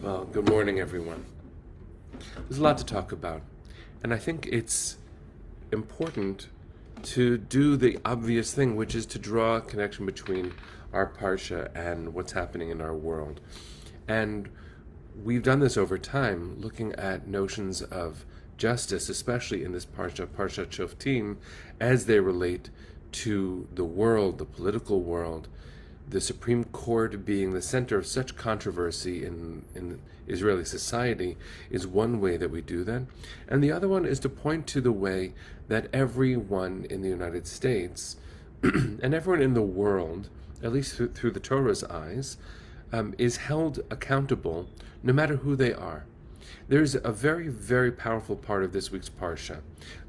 Well, good morning, everyone. There's a lot to talk about, and I think it's important to do the obvious thing, which is to draw a connection between our parsha and what's happening in our world. And we've done this over time, looking at notions of justice, especially in this parsha, Parshat Shoftim, as they relate to the world, the political world, the Supreme Court being the center of such controversy in Israeli society is one way that we do that. And the other one is to point to the way that everyone in the United States and everyone in the world, at least through the Torah's eyes, is held accountable no matter who they are. There's a very, very powerful part of this week's Parsha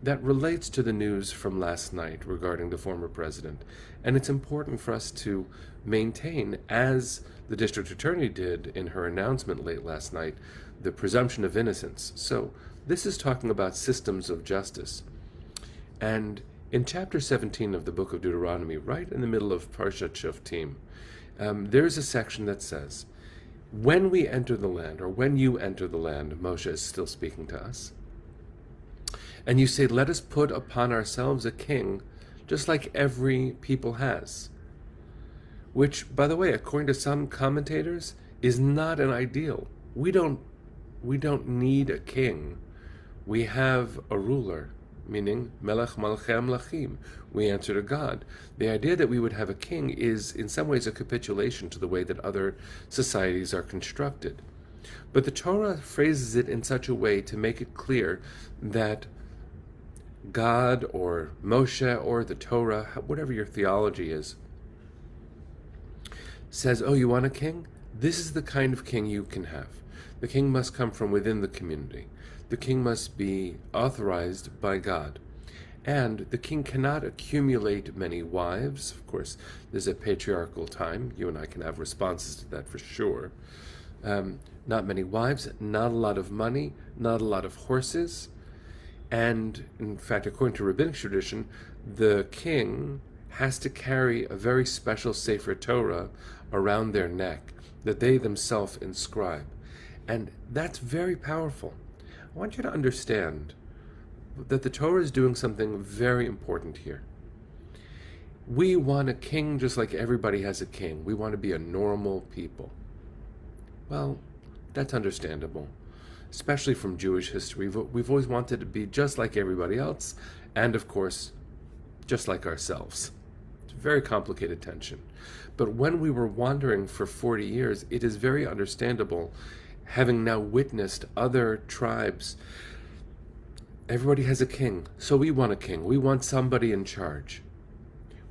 that relates to the news from last night regarding the former president. And it's important for us to maintain, as the district attorney did in her announcement late last night, the presumption of innocence. So this is talking about systems of justice. And in chapter 17 of the book of Deuteronomy, right in the middle of Parshat Shoftim, there's a section that says, when we enter the land, or when you enter the land, Moshe is still speaking to us, and you say, let us put upon ourselves a king, just like every people has. Which, by the way, according to some commentators, is not an ideal. We don't need a king. We have a ruler, meaning Melech Malchem Lachim. We answer to God. The idea that we would have a king is in some ways a capitulation to the way that other societies are constructed. But the Torah phrases it in such a way to make it clear that God or Moshe or the Torah, whatever your theology is, says, oh, you want a king? This is the kind of king you can have. The king must come from within the community. The king must be authorized by God. And the king cannot accumulate many wives. Of course, there's a patriarchal time. You and I can have responses to that for sure. Not many wives, not a lot of money, not a lot of horses. And in fact, according to rabbinic tradition, the king has to carry a very special Sefer Torah around their neck that they themselves inscribe. And that's very powerful. I want you to understand that the Torah is doing something very important here. We want a king just like everybody has a king. We want to be a normal people. Well, that's understandable, especially from Jewish history. We've always wanted to be just like everybody else, and of course, just like ourselves. It's a very complicated tension. But when we were wandering for 40 years, it is very understandable, having now witnessed other tribes. Everybody has a king, so we want a king. We want somebody in charge.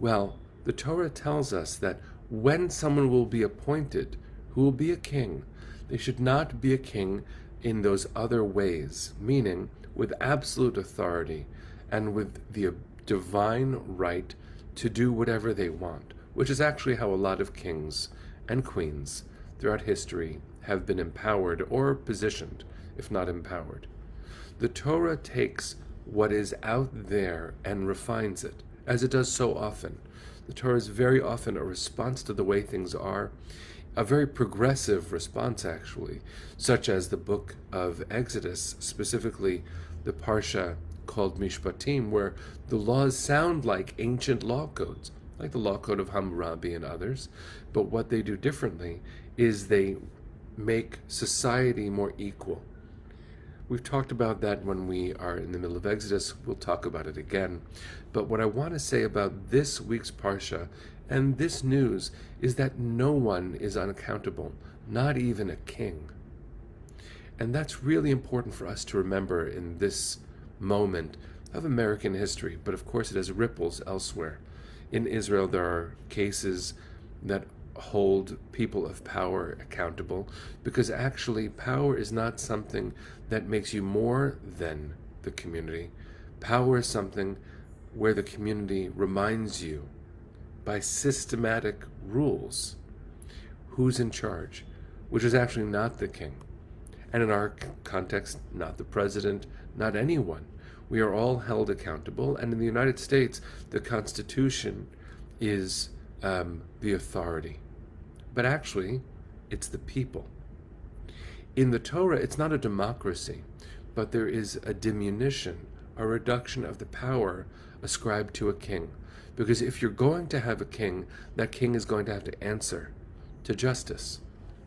Well, the Torah tells us that when someone will be appointed who will be a king, they should not be a king in those other ways, meaning with absolute authority and with the divine right to do whatever they want, which is actually how a lot of kings and queens throughout history have been empowered or positioned, if not empowered. The Torah takes what is out there and refines it, as it does so often. The Torah is very often a response to the way things are, a very progressive response actually, such as the book of Exodus, specifically the Parsha called Mishpatim, where the laws sound like ancient law codes, like the law code of Hammurabi and others, but what they do differently is they make society more equal. We've talked about that when we are in the middle of Exodus. We'll talk about it again. But what I want to say about this week's Parsha and this news is that no one is unaccountable, not even a king. And that's really important for us to remember in this moment of American history, but of course it has ripples elsewhere. In Israel, there are cases that hold people of power accountable, because actually power is not something that makes you more than the community. Power is something where the community reminds you by systematic rules who's in charge, which is actually not the king. And in our context, not the president, not anyone. We are all held accountable, and in the United States, the Constitution is the authority. But actually, it's the people. In the Torah, it's not a democracy, but there is a diminution, a reduction of the power ascribed to a king. Because if you're going to have a king, that king is going to have to answer to justice.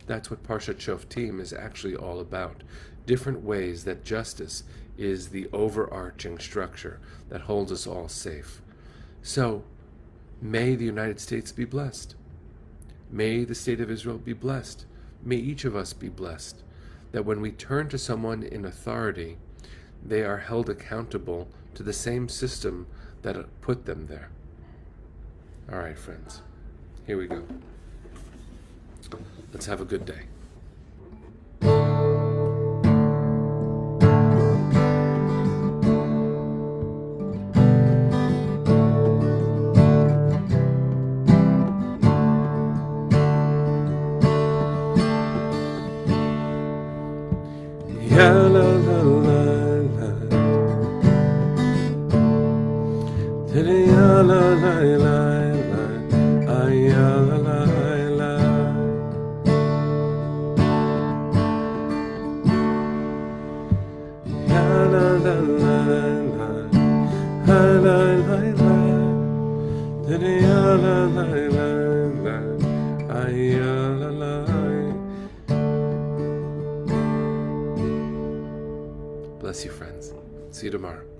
That's what Parshat Shoftim is actually all about. Different ways that justice is the overarching structure that holds us all safe. So, may the United States be blessed. May the state of Israel be blessed. May each of us be blessed. That when we turn to someone in authority, they are held accountable to the same system that put them there. All right, friends. Here we go. Let's have a good day. Ya la la la la, ya la la la la, ay ya la la la. Ya la la la la, ay la la la, ya la la la la, ay ya la la. Bless you, friends. See you tomorrow.